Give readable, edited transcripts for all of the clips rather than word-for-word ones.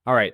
All right.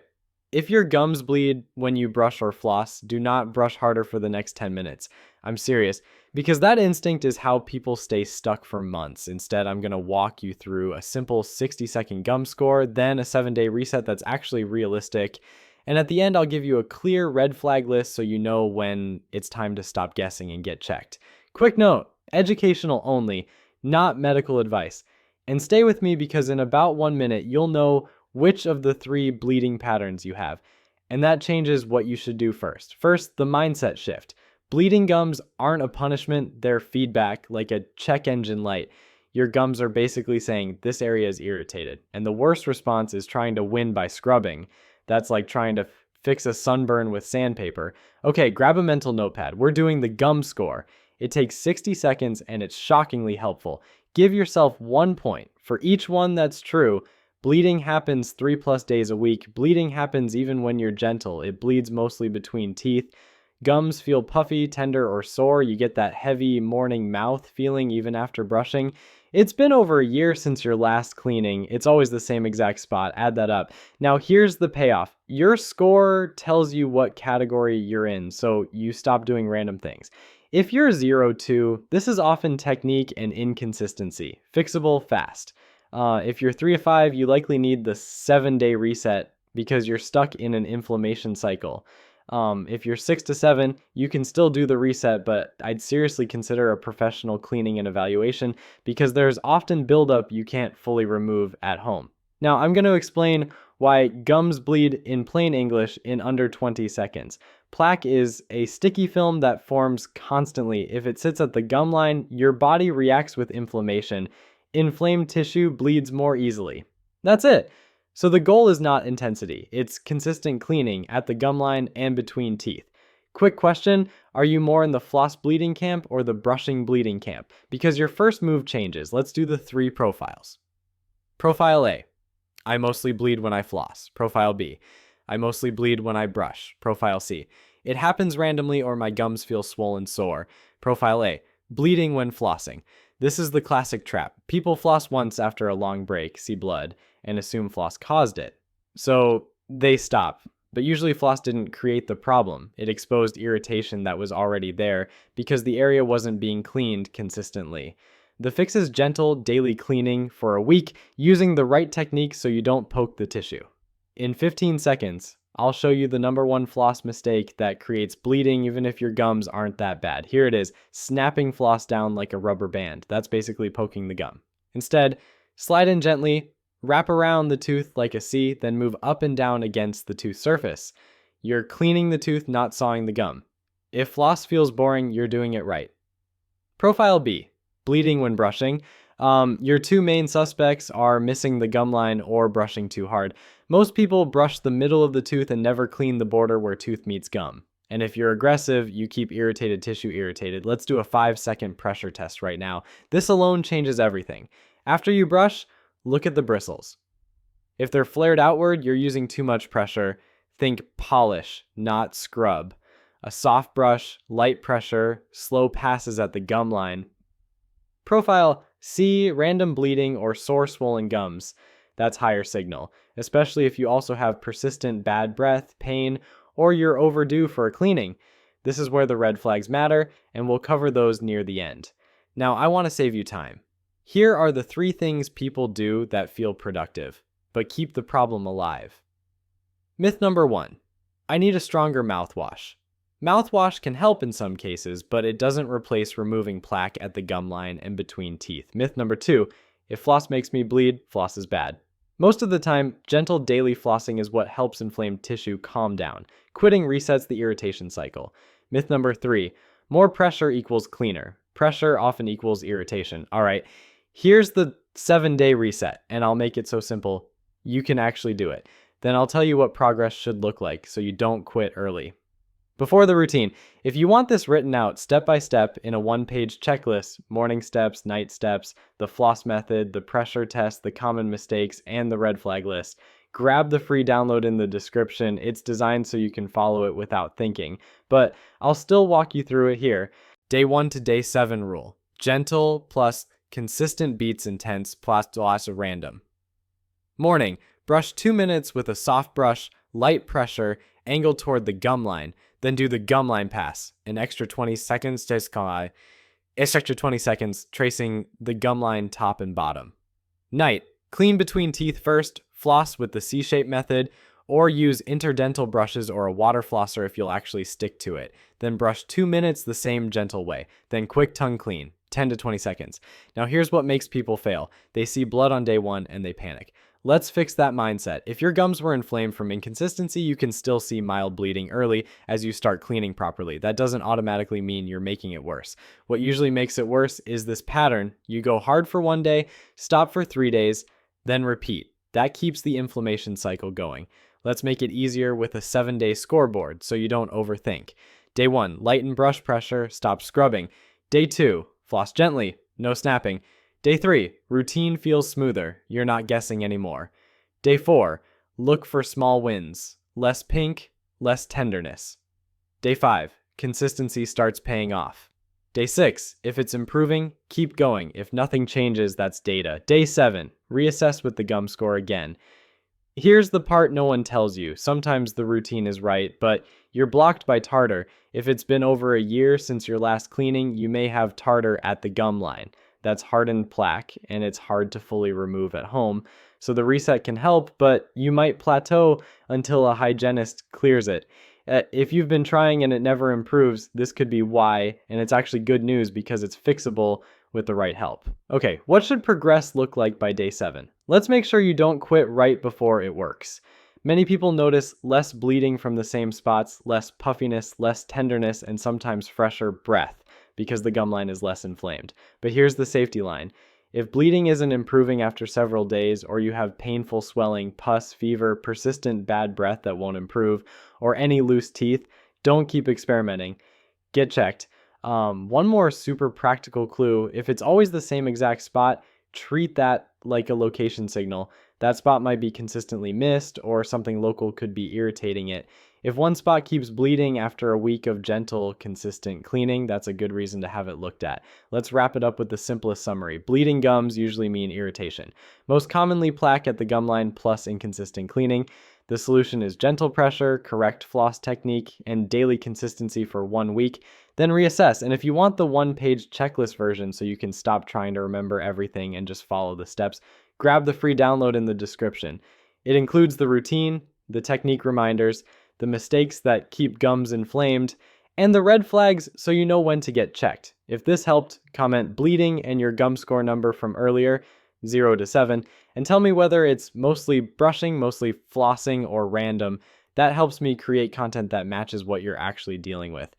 If your gums bleed when you brush or floss, do not brush harder for the next 10 minutes. I'm serious, because that instinct is how people stay stuck for months. Instead, I'm going to walk you through a simple 60-second gum score, then a 7-day reset that's actually realistic. And at the end, I'll give you a clear red flag list so you know when it's time to stop guessing and get checked. Quick note, educational only, not medical advice. And stay with me because in about 1 minute, you'll know which of the 3 bleeding patterns you have. And that changes what you should do first. First, the mindset shift. Bleeding gums aren't a punishment, they're feedback, like a check engine light. Your gums are basically saying, this area is irritated. And the worst response is trying to win by scrubbing. That's like trying to fix a sunburn with sandpaper. Okay, grab a mental notepad. We're doing the gum score. It takes 60 seconds and it's shockingly helpful. Give yourself 1 point. For each one that's true, bleeding happens 3+ days a week. Bleeding happens even when you're gentle. It bleeds mostly between teeth. Gums feel puffy, tender, or sore. You get that heavy morning mouth feeling even after brushing. It's been over a year since your last cleaning. It's always the same exact spot. Add that up. Now here's the payoff. Your score tells you what category you're in, so you stop doing random things. If you're 0-2, this is often technique and inconsistency. Fixable fast. If you're 3-5, you likely need the 7-day reset because you're stuck in an inflammation cycle. If you're 6-7, you can still do the reset, but I'd seriously consider a professional cleaning and evaluation because there's often buildup you can't fully remove at home. Now, I'm going to explain why gums bleed in plain English in under 20 seconds. Plaque is a sticky film that forms constantly. If it sits at the gum line, your body reacts with inflammation. Inflamed tissue bleeds more easily. That's it. So the goal is not intensity, it's consistent cleaning at the gum line and between teeth. Quick question, are you more in the floss bleeding camp or the brushing bleeding camp? Because your first move changes. Let's do the 3 profiles. Profile A, I mostly bleed when I floss. Profile B, I mostly bleed when I brush. Profile C, it happens randomly or my gums feel swollen sore. Profile A, bleeding when flossing. This is the classic trap. People floss once after a long break, see blood, and assume floss caused it. So they stop. But usually floss didn't create the problem. It exposed irritation that was already there because the area wasn't being cleaned consistently. The fix is gentle daily cleaning for a week using the right technique so you don't poke the tissue. In 15 seconds, I'll show you the #1 floss mistake that creates bleeding even if your gums aren't that bad. Here it is, snapping floss down like a rubber band. That's basically poking the gum. Instead, slide in gently, wrap around the tooth like a C, then move up and down against the tooth surface. You're cleaning the tooth, not sawing the gum. If floss feels boring, you're doing it right. Profile B, bleeding when brushing. Your 2 main suspects are missing the gum line or brushing too hard. Most people brush the middle of the tooth and never clean the border where tooth meets gum. And if you're aggressive, you keep irritated tissue irritated. Let's do a 5-second pressure test right now. This alone changes everything. After you brush, look at the bristles. If they're flared outward, you're using too much pressure. Think polish, not scrub. A soft brush, light pressure, slow passes at the gum line. Profile C, random bleeding or sore swollen gums. That's higher signal, especially if you also have persistent bad breath, pain, or you're overdue for a cleaning. This is where the red flags matter, and we'll cover those near the end. Now, I want to save you time. Here are the 3 things people do that feel productive, but keep the problem alive. Myth number 1, I need a stronger mouthwash. Mouthwash can help in some cases, but it doesn't replace removing plaque at the gum line and between teeth. Myth number 2, if floss makes me bleed, floss is bad. Most of the time, gentle daily flossing is what helps inflamed tissue calm down. Quitting resets the irritation cycle. Myth number 3, more pressure equals cleaner. Pressure often equals irritation. All right, here's the 7-day reset, and I'll make it so simple you can actually do it. Then I'll tell you what progress should look like so you don't quit early. Before the routine, if you want this written out step by step in a 1-page checklist, morning steps, night steps, the floss method, the pressure test, the common mistakes, and the red flag list, grab the free download in the description. It's designed so you can follow it without thinking, but I'll still walk you through it here. Day 1 to day 7 rule. Gentle plus consistent beats intense plus lots of random. Morning, Brush 2 minutes with a soft brush, light pressure, angled toward the gum line. Then do the gum line pass. An extra 20 seconds tracing the gum line top and bottom. Night. Clean between teeth first, floss with the C-shape method, or use interdental brushes or a water flosser if you'll actually stick to it. Then brush 2 minutes the same gentle way. Then quick tongue clean, 10 to 20 seconds. Now here's what makes people fail. They see blood on day 1 and they panic. Let's fix that mindset. If your gums were inflamed from inconsistency, you can still see mild bleeding early as you start cleaning properly. That doesn't automatically mean you're making it worse. What usually makes it worse is this pattern. You go hard for 1 day, stop for 3 days, then repeat. That keeps the inflammation cycle going. Let's make it easier with a 7-day scoreboard so you don't overthink. Day 1, lighten brush pressure, stop scrubbing. Day 2, floss gently, no snapping. Day 3, routine feels smoother, you're not guessing anymore. Day 4, look for small wins, less pink, less tenderness. Day 5, consistency starts paying off. Day 6, if it's improving, keep going. If nothing changes, that's data. Day 7, reassess with the gum score again. Here's the part no one tells you. Sometimes the routine is right, but you're blocked by tartar. If it's been over a year since your last cleaning, you may have tartar at the gum line. That's hardened plaque, and it's hard to fully remove at home. So the reset can help, but you might plateau until a hygienist clears it. If you've been trying and it never improves, this could be why, and it's actually good news because it's fixable with the right help. Okay, what should progress look like by day 7? Let's make sure you don't quit right before it works. Many people notice less bleeding from the same spots, less puffiness, less tenderness, and sometimes fresher breath because the gum line is less inflamed. But here's the safety line. If bleeding isn't improving after several days, or you have painful swelling, pus, fever, persistent bad breath that won't improve, or any loose teeth, don't keep experimenting. Get checked. One more super practical clue, if it's always the same exact spot, treat that like a location signal. That spot might be consistently missed, or something local could be irritating it. If one spot keeps bleeding after a week of gentle, consistent cleaning, that's a good reason to have it looked at. Let's wrap it up with the simplest summary. Bleeding gums usually mean irritation. Most commonly plaque at the gum line plus inconsistent cleaning. The solution is gentle pressure, correct floss technique, and daily consistency for 1 week. Then reassess. And if you want the 1-page checklist version so you can stop trying to remember everything and just follow the steps, grab the free download in the description. It includes the routine, the technique reminders, the mistakes that keep gums inflamed, and the red flags so you know when to get checked. If this helped, comment bleeding and your gum score number from earlier, 0 to 7, and tell me whether it's mostly brushing, mostly flossing, or random. That helps me create content that matches what you're actually dealing with.